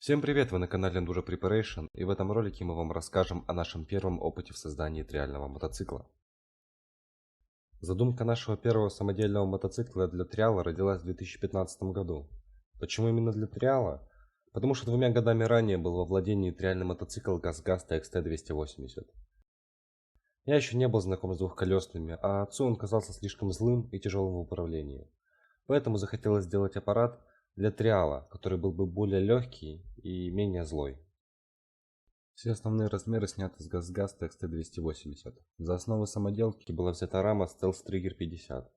Всем привет! Вы на канале Enduro Preparation, и в этом ролике мы вам расскажем о нашем первом опыте в создании триального мотоцикла. Задумка нашего первого самодельного мотоцикла для триала родилась в 2015 году. Почему именно для триала? Потому что 2 годами ранее был во владении триальный мотоцикл GASGAS TXT280. Я еще не был знаком с двухколесными, а отцу он казался слишком злым и тяжелым в управлении. Поэтому захотелось сделать аппарат для триала, который был бы более легкий и менее злой. Все основные размеры сняты с GASGAS TXT280. За основу самоделки была взята рама Stealth Trigger 50.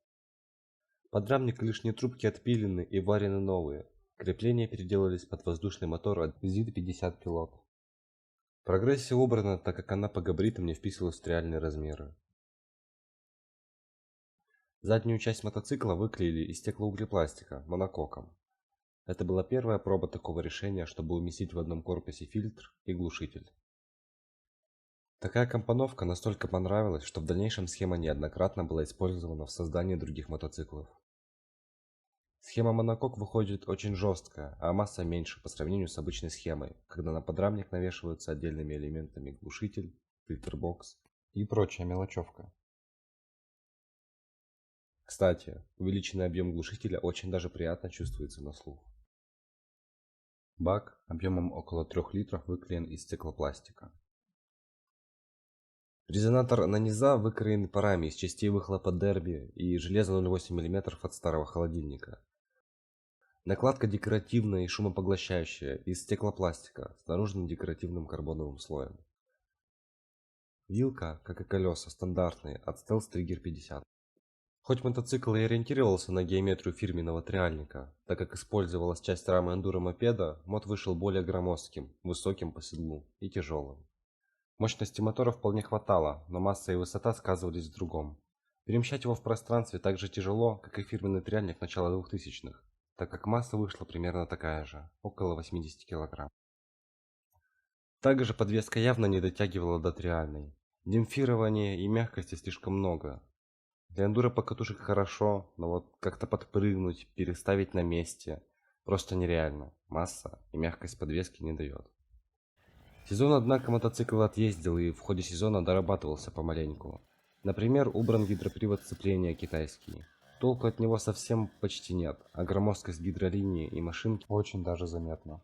Подрамник и лишние трубки отпилены и варены новые. Крепления переделались под воздушный мотор от ZID-50 Pilot. Прогрессия убрана, так как она по габаритам не вписывалась в реальные размеры. Заднюю часть мотоцикла выклеили из стеклоуглепластика монококом. Это была первая проба такого решения, чтобы уместить в одном корпусе фильтр и глушитель. Такая компоновка настолько понравилась, что в дальнейшем схема неоднократно была использована в создании других мотоциклов. Схема монокок выходит очень жесткая, а масса меньше по сравнению с обычной схемой, когда на подрамник навешиваются отдельными элементами глушитель, фильтрбокс и прочая мелочевка. Кстати, увеличенный объем глушителя очень даже приятно чувствуется на слух. Бак объемом около 3 литров выклеен из стеклопластика. Резонатор на низа выкроен парами из частей выхлопа Derby и железа 0,8 мм от старого холодильника. Накладка декоративная и шумопоглощающая из стеклопластика с наружным декоративным карбоновым слоем. Вилка, как и колеса, стандартные от Stealth Trigger 50. Хоть мотоцикл и ориентировался на геометрию фирменного триальника, так как использовалась часть рамы эндуро мопеда, мод вышел более громоздким, высоким по седлу и тяжелым. Мощности мотора вполне хватало, но масса и высота сказывались в другом. Перемещать его в пространстве так же тяжело, как и фирменный триальник начала 2000-х, так как масса вышла примерно такая же, около 80 кг. Также подвеска явно не дотягивала до триальной. Демпфирования и мягкости слишком много. Для эндуро покатушек хорошо, но вот как-то подпрыгнуть, переставить на месте просто нереально. Масса и мягкость подвески не дает. Сезон, однако, мотоцикл отъездил и в ходе сезона дорабатывался помаленьку. Например, убран гидропривод сцепления китайский. Толку от него совсем почти нет, а громоздкость гидролинии и машинки очень даже заметна.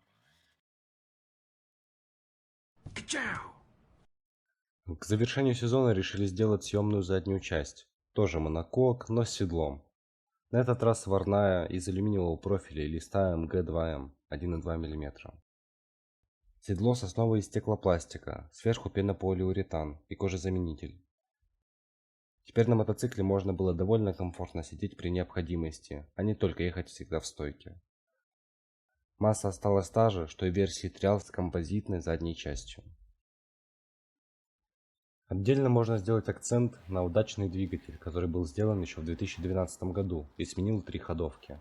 К завершению сезона решили сделать съемную заднюю часть. Тоже монокок, но с седлом. На этот раз варная из алюминиевого профиля и листа МГ2М 1,2 мм. Седло с основой из стеклопластика, сверху пенополиуретан и кожезаменитель. Теперь на мотоцикле можно было довольно комфортно сидеть при необходимости, а не только ехать всегда в стойке. Масса осталась та же, что и в версии Trial с композитной задней частью. Отдельно можно сделать акцент на удачный двигатель, который был сделан еще в 2012 году и сменил 3 ходовки.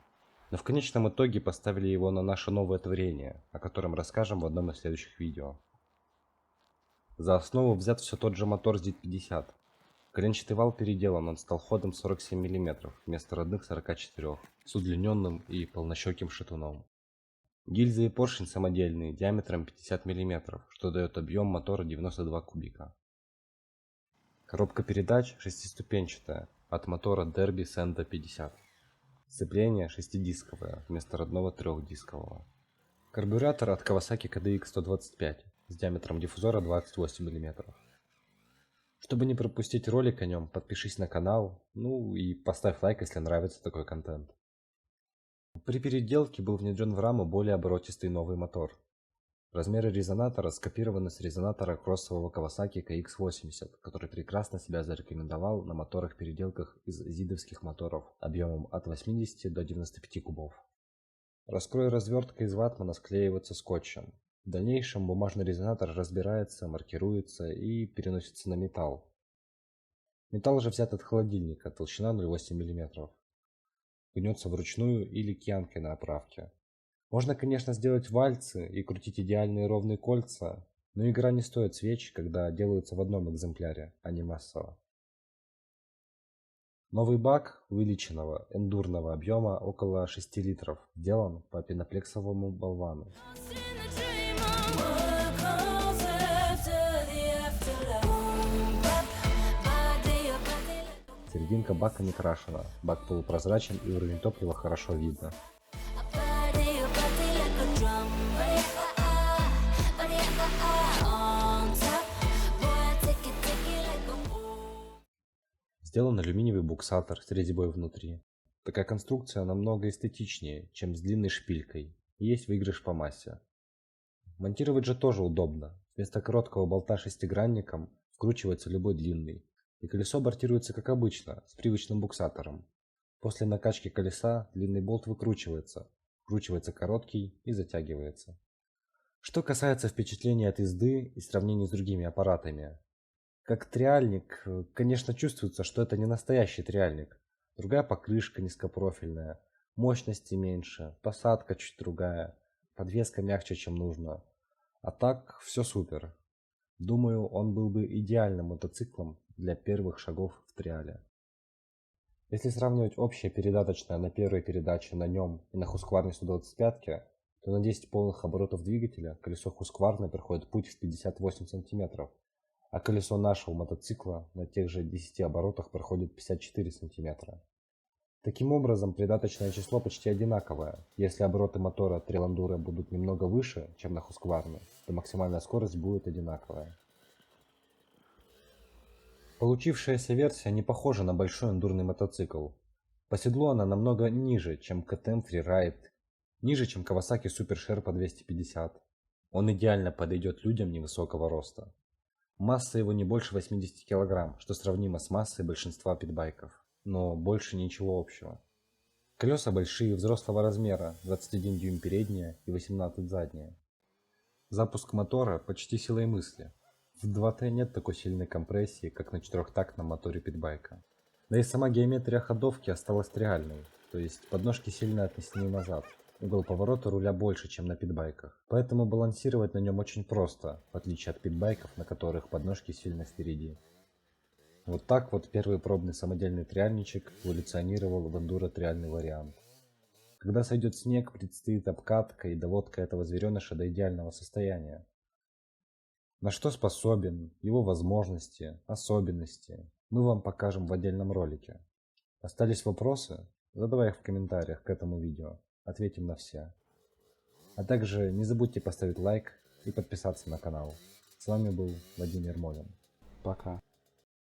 Но в конечном итоге поставили его на наше новое творение, о котором расскажем в одном из следующих видео. За основу взят все тот же мотор ZID-50. Коленчатый вал переделан, он стал ходом 47 мм вместо родных 44 с удлиненным и полнощеким шатуном. Гильзы и поршень самодельные диаметром 50 мм, что дает объем мотора 92 кубика. Коробка передач шестиступенчатая от мотора Derby Senda 50. Сцепление шестидисковое вместо родного трехдискового. Карбюратор от Kawasaki KDX 125 с диаметром диффузора 28 мм. Чтобы не пропустить ролик о нем, подпишись на канал, ну и поставь лайк, если нравится такой контент. При переделке был внедрен в раму более оборотистый новый мотор. Размеры резонатора скопированы с резонатора кроссового Kawasaki KX80, который прекрасно себя зарекомендовал на моторах-переделках из зидовских моторов объемом от 80 до 95 кубов. Раскрой развертка из ватмана склеивается скотчем. В дальнейшем бумажный резонатор разбирается, маркируется и переносится на металл. Металл же взят от холодильника, толщина 0,8 мм. Гнется вручную или киянкой на оправке. Можно, конечно, сделать вальцы и крутить идеальные ровные кольца, но игра не стоит свеч, когда делаются в одном экземпляре, а не массово. Новый бак увеличенного эндурного объема около 6 литров сделан по пеноплексовому болвану. Серединка бака не крашена, бак полупрозрачен и уровень топлива хорошо видно. Сделан алюминиевый буксатор с резьбой внутри. Такая конструкция намного эстетичнее, чем с длинной шпилькой, и есть выигрыш по массе. Монтировать же тоже удобно. Вместо короткого болта шестигранником вкручивается любой длинный, и колесо бортируется как обычно, с привычным буксатором. После накачки колеса длинный болт выкручивается, вкручивается короткий и затягивается. Что касается впечатления от езды и сравнений с другими аппаратами. Как триальник, конечно, чувствуется, что это не настоящий триальник. Другая покрышка низкопрофильная, мощности меньше, посадка чуть другая, подвеска мягче, чем нужно. А так, все супер. Думаю, он был бы идеальным мотоциклом для первых шагов в триале. Если сравнивать общее передаточное на первой передаче на нем и на Husqvarna 125, то на 10 полных оборотов двигателя колесо Husqvarna проходит путь в 58 см, а колесо нашего мотоцикла на тех же 10 оборотах проходит 54 см. Таким образом, придаточное число почти одинаковое. Если обороты мотора Trail Enduro будут немного выше, чем на Husqvarna, то максимальная скорость будет одинаковая. Получившаяся версия не похожа на большой эндурный мотоцикл. По седлу она намного ниже, чем KTM Freeride, ниже, чем Kawasaki Super Sherpa 250. Он идеально подойдет людям невысокого роста. Масса его не больше 80 кг, что сравнимо с массой большинства питбайков, но больше ничего общего. Колеса большие, взрослого размера, 21 дюйм передняя и 18 задняя. Запуск мотора почти силой мысли. В 2T нет такой сильной компрессии, как на четырехтактном моторе питбайка. Да и сама геометрия ходовки осталась реальной, то есть подножки сильно отнесены назад. Угол поворота руля больше, чем на питбайках, поэтому балансировать на нем очень просто, в отличие от питбайков, на которых подножки сильно впереди. Вот так вот первый пробный самодельный триальничек эволюционировал в эндуро триальный вариант. Когда сойдет снег, предстоит обкатка и доводка этого звереныша до идеального состояния. На что способен, его возможности, особенности мы вам покажем в отдельном ролике. Остались вопросы? Задавай их в комментариях к этому видео. Ответим на все. А также не забудьте поставить лайк и подписаться на канал. С вами был Владимир Молин. Пока.